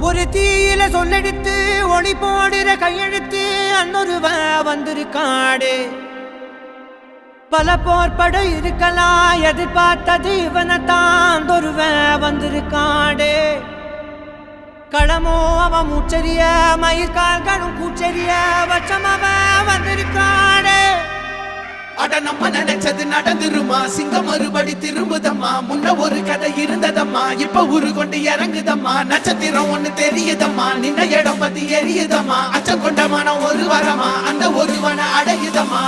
ஒரு தீயில சொல்லெடுத்து ஒளி போடுற கையெழுத்து அன்னொருவ வந்திருக்காடு. பல போர்பட இருக்கலாம் எதிர்பார்த்தது இவனைத்தான் ஒருவ வந்திருக்காடு. களமோ அவன் மூச்சரிய மயிர்கால்களும் கூச்சரிய வச்சம் அவன் வந்திருக்காடு. அட நம்ம நினைச்சது நடந்துருமா, சிங்கம் மறுபடி திரும்புதம்மா. முன்ன ஒரு கதை இருந்ததம்மா, இப்ப ஊரு கொண்டு இறங்குதம்மா. நட்சத்திரம் ஒண்ணு தெரியுதம்மா, நின்ன இடம் பத்தி எரியுதம்மா. அச்சம் கொண்ட மனம் ஒரு வரமா, அந்த ஒருவனை அடையுதம்மா.